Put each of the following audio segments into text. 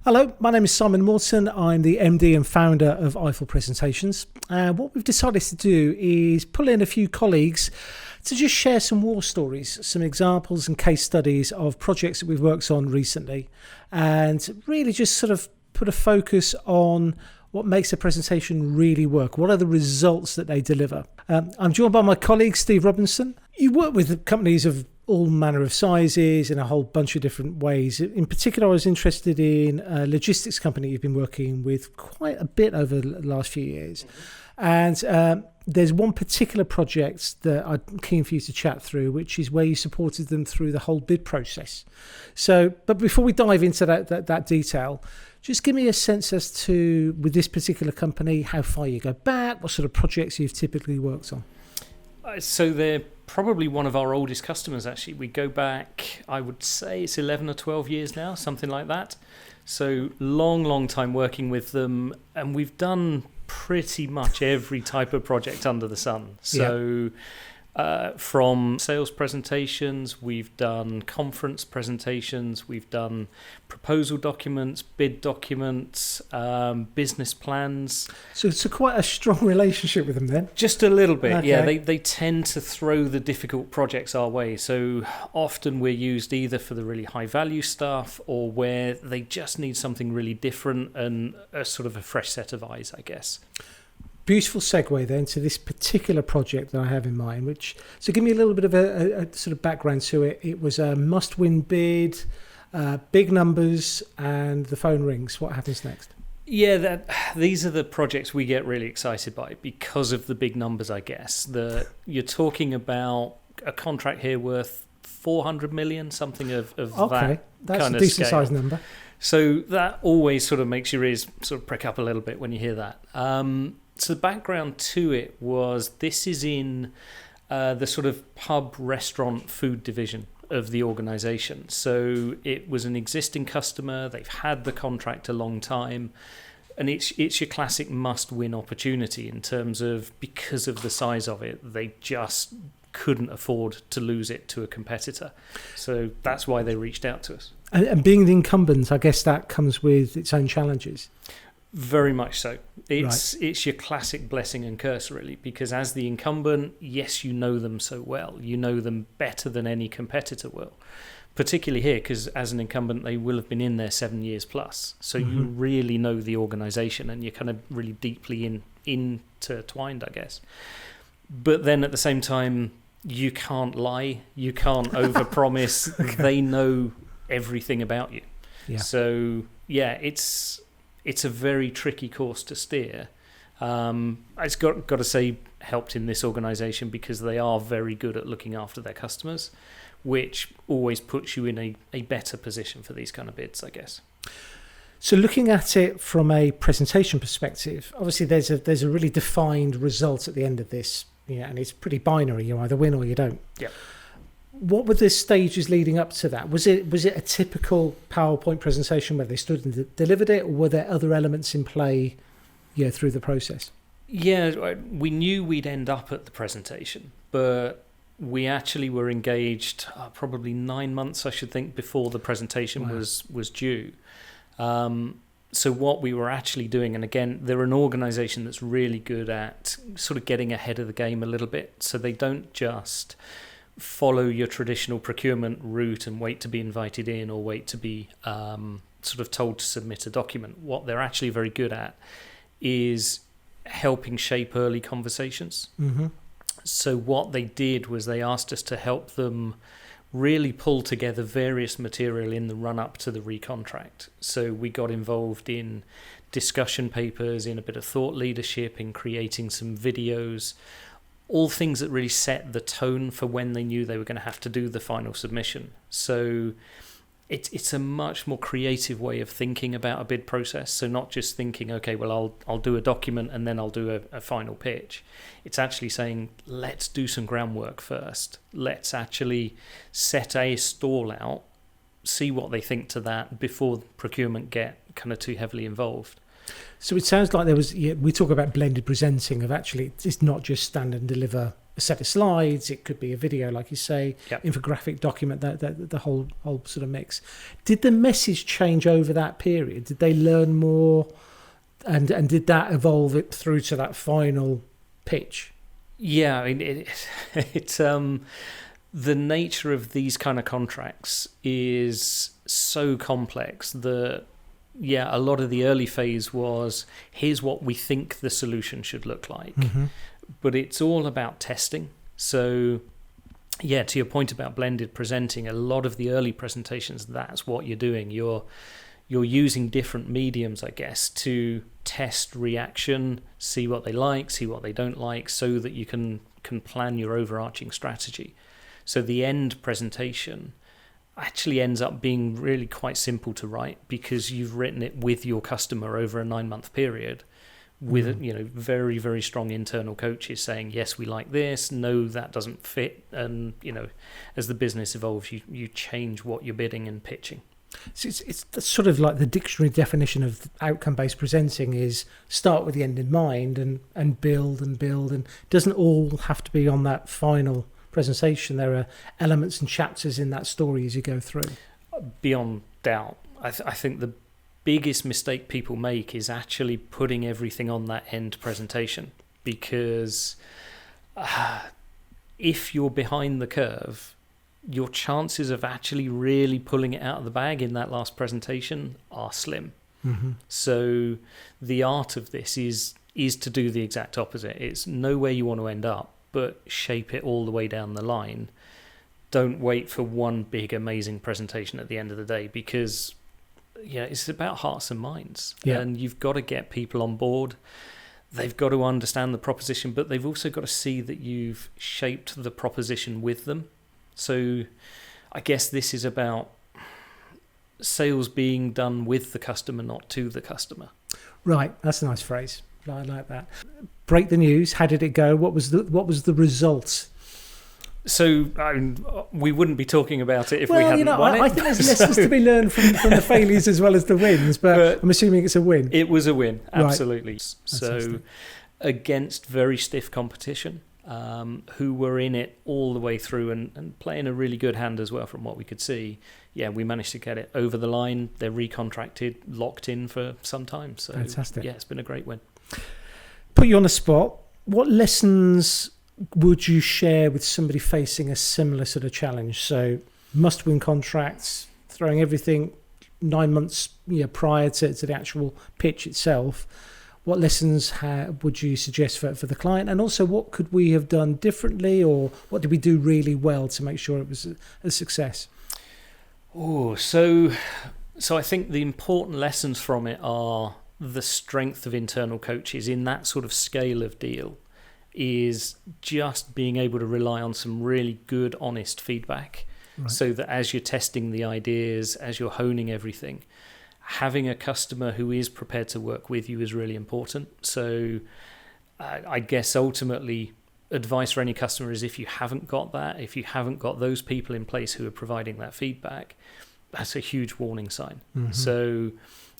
Hello, my name is Simon Morton. I'm the MD and founder of Eyeful Presentations. And what we've decided to do is pull in a few colleagues to just share some war stories, some examples and case studies of projects that we've worked on recently, and really just sort of put a focus on what makes a presentation really work. What are the results that they deliver? I'm joined by my colleague, Steve Robinson. You work with companies of all manner of sizes in a whole bunch of different ways. In particular, I was interested in a logistics company you've been working with quite a bit over the last few years. And there's one particular project that I'm keen for you to chat through, which is where you supported them through the whole bid process. But before we dive into that detail, just give me a sense as to, with this particular company, how far you go back, what sort of projects you've typically worked on. So they're probably one of our oldest customers, actually. We go back, I would say it's 11 or 12 years now, something like that. So long time working with them, and we've done pretty much every type of project under the sun. So from sales presentations, we've done conference presentations, we've done proposal documents, bid documents, business plans. So it's quite a strong relationship with them then? Just a little bit, okay. Yeah. They tend to throw the difficult projects our way. So often we're used either for the really high value stuff or where they just need something really different and a sort of a fresh set of eyes, I guess. Beautiful segue then to this particular project that I have in mind, so give me a little bit of a sort of background to it. It was a must-win bid, big numbers, and the phone rings. What happens next? Yeah, these are the projects we get really excited by because of the big numbers, I guess. You're talking about a contract here worth 400 million, something of that kind of scale. That's a decent sized number. So that always sort of makes your ears sort of prick up a little bit when you hear that. So the background to it was this is in the sort of pub, restaurant, food division of the organisation. So it was an existing customer. They've had the contract a long time. And it's your classic must-win opportunity in terms of, because of the size of it, they just couldn't afford to lose it to a competitor. So that's why they reached out to us. And being the incumbent, I guess that comes with its own challenges. Very much so. It's your classic blessing and curse, really, because as the incumbent, yes, you know them so well. You know them better than any competitor will, particularly here, because as an incumbent, they will have been in there 7 years plus. So you really know the organisation and you're kind of really deeply intertwined, I guess. But then at the same time, you can't lie. You can't overpromise. Okay. They know everything about you. Yeah. So, yeah, it's a very tricky course to steer. It's got to say helped in this organisation because they are very good at looking after their customers, which always puts you in a better position for these kind of bids, I guess. So looking at it from a presentation perspective, obviously there's a really defined result at the end of this, and it's pretty binary. You either win or you don't. Yeah. What were the stages leading up to that? Was it a typical PowerPoint presentation where they stood and delivered it, or were there other elements in play, through the process? Yeah, we knew we'd end up at the presentation, but we actually were engaged probably 9 months, I should think, before the presentation was due. So what we were actually doing, and again, they're an organisation that's really good at sort of getting ahead of the game a little bit, so they don't just follow your traditional procurement route and wait to be invited in or wait to be sort of told to submit a document. What they're actually very good at is helping shape early conversations. Mm-hmm. So what they did was they asked us to help them really pull together various material in the run-up to the recontract. So we got involved in discussion papers, in a bit of thought leadership, in creating some videos, all things that really set the tone for when they knew they were going to have to do the final submission. So it's a much more creative way of thinking about a bid process. So not just thinking, okay, well, I'll do a document and then I'll do a final pitch. It's actually saying, let's do some groundwork first. Let's actually set a stall out, see what they think to that before procurement get kind of too heavily involved. So it sounds like there was, we talk about blended presenting of actually, it's not just stand and deliver a set of slides, it could be a video, like you say, Yep. infographic document, the whole sort of mix. Did the message change over that period? Did they learn more, and did that evolve it through to that final pitch? Yeah, I mean, it's the nature of these kind of contracts is so complex that, yeah, a lot of the early phase was, here's what we think the solution should look like. Mm-hmm. But it's all about testing. So, yeah, to your point about blended presenting, a lot of the early presentations, that's what you're doing. You're using different mediums, I guess, to test reaction, see what they like, see what they don't like, so that you can plan your overarching strategy. So the end presentation actually ends up being really quite simple to write, because you've written it with your customer over a 9-month period with very, very strong internal coaches saying, yes, we like this, no, that doesn't fit. And as the business evolves, you change what you're bidding and pitching. So it's sort of like the dictionary definition of outcome-based presenting is start with the end in mind and build, and it doesn't all have to be on that final presentation. There are elements and chapters in that story as you go through. Beyond doubt. I think the biggest mistake people make is actually putting everything on that end presentation, because if you're behind the curve, your chances of actually really pulling it out of the bag in that last presentation are slim. Mm-hmm. So the art of this is to do the exact opposite. It's know where you want to end up, but shape it all the way down the line. Don't wait for one big amazing presentation at the end of the day, because it's about hearts and minds. Yeah. And you've got to get people on board. They've got to understand the proposition, but they've also got to see that you've shaped the proposition with them. So I guess this is about sales being done with the customer, not to the customer. Right, that's a nice phrase. I like that. Break the news. How did it go? What was the result? So we wouldn't be talking about it if we hadn't won it. I think there's lessons to be learned from the failures as well as the wins, but I'm assuming it's a win. It was a win, absolutely. Right. So against very stiff competition, who were in it all the way through and playing a really good hand as well from what we could see. Yeah, we managed to get it over the line. They're recontracted, locked in for some time. So fantastic. Yeah, it's been a great win. Put you on the spot. What lessons would you share with somebody facing a similar sort of challenge? So must-win contracts, throwing everything 9 months prior to the actual pitch itself. What lessons would you suggest for the client? And also, what could we have done differently, or what did we do really well to make sure it was a success? Oh, so I think the important lessons from it are the strength of internal coaches in that sort of scale of deal is just being able to rely on some really good, honest feedback. Right. So that as you're testing the ideas, as you're honing everything, having a customer who is prepared to work with you is really important. So I guess ultimately advice for any customer is, if you haven't got that, if you haven't got those people in place who are providing that feedback, that's a huge warning sign. Mm-hmm. So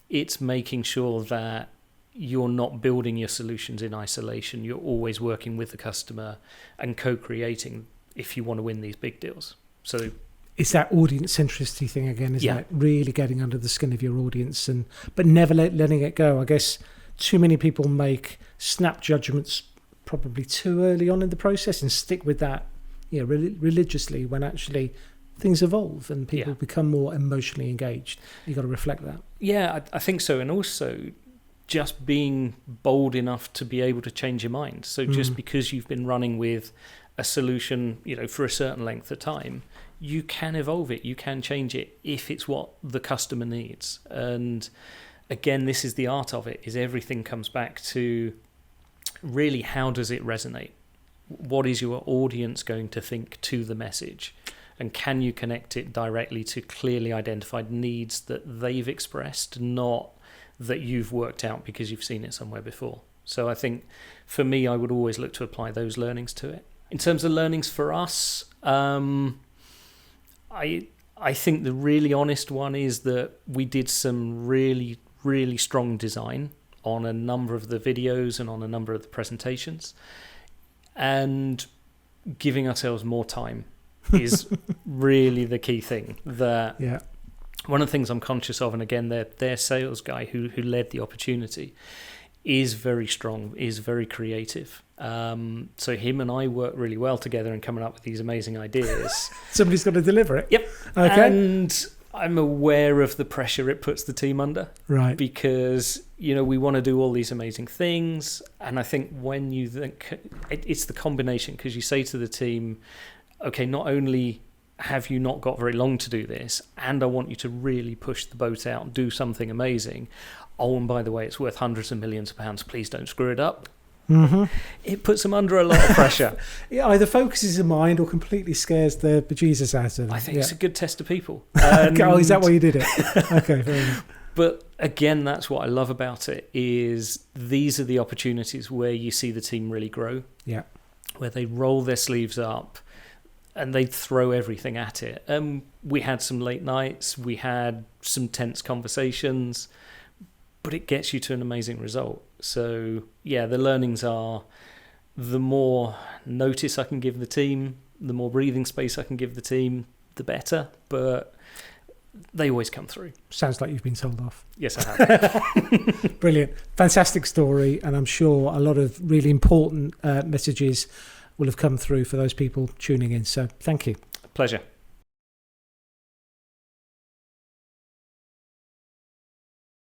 it's making sure that you're not building your solutions in isolation. You're always working with the customer and co-creating if you want to win these big deals. So it's that audience centricity thing again, isn't it? Really getting under the skin of your audience, but never letting it go. I guess too many people make snap judgments probably too early on in the process and stick with that religiously, when actually things evolve and people become more emotionally engaged. You've got to reflect that. Yeah, I think so. And also just being bold enough to be able to change your mind. So just because you've been running with a solution, for a certain length of time, you can evolve it, you can change it if it's what the customer needs. And again, this is the art of it, is everything comes back to really, how does it resonate? What is your audience going to think to the message? And can you connect it directly to clearly identified needs that they've expressed, not that you've worked out because you've seen it somewhere before? So I think for me, I would always look to apply those learnings to it. In terms of learnings for us, I think the really honest one is that we did some really, really strong design on a number of the videos and on a number of the presentations. And giving ourselves more time is really the key thing. That one of the things I'm conscious of, and again, their sales guy who led the opportunity is very strong, is very creative. So him and I work really well together in coming up with these amazing ideas. Somebody's got to deliver it. Yep. Okay. And I'm aware of the pressure it puts the team under. Right. Because, we want to do all these amazing things. And I think when you think, it's the combination, because you say to the team, okay, not only have you not got very long to do this, and I want you to really push the boat out and do something amazing. Oh, and by the way, it's worth hundreds of millions of pounds. Please don't screw it up. Mm-hmm. It puts them under a lot of pressure. It either focuses the mind or completely scares the bejesus out of them. I think it's a good test of people. Oh, is that why you did it? Okay, fair enough. But again, that's what I love about it, is these are the opportunities where you see the team really grow. Yeah. Where they roll their sleeves up and they throw everything at it. We had some late nights, we had some tense conversations, but it gets you to an amazing result. So, yeah, the learnings are the more notice I can give the team, the more breathing space I can give the team, the better. But they always come through. Sounds like you've been told off. Yes, I have. Brilliant. Fantastic story. And I'm sure a lot of really important messages will have come through for those people tuning in. So thank you. Pleasure.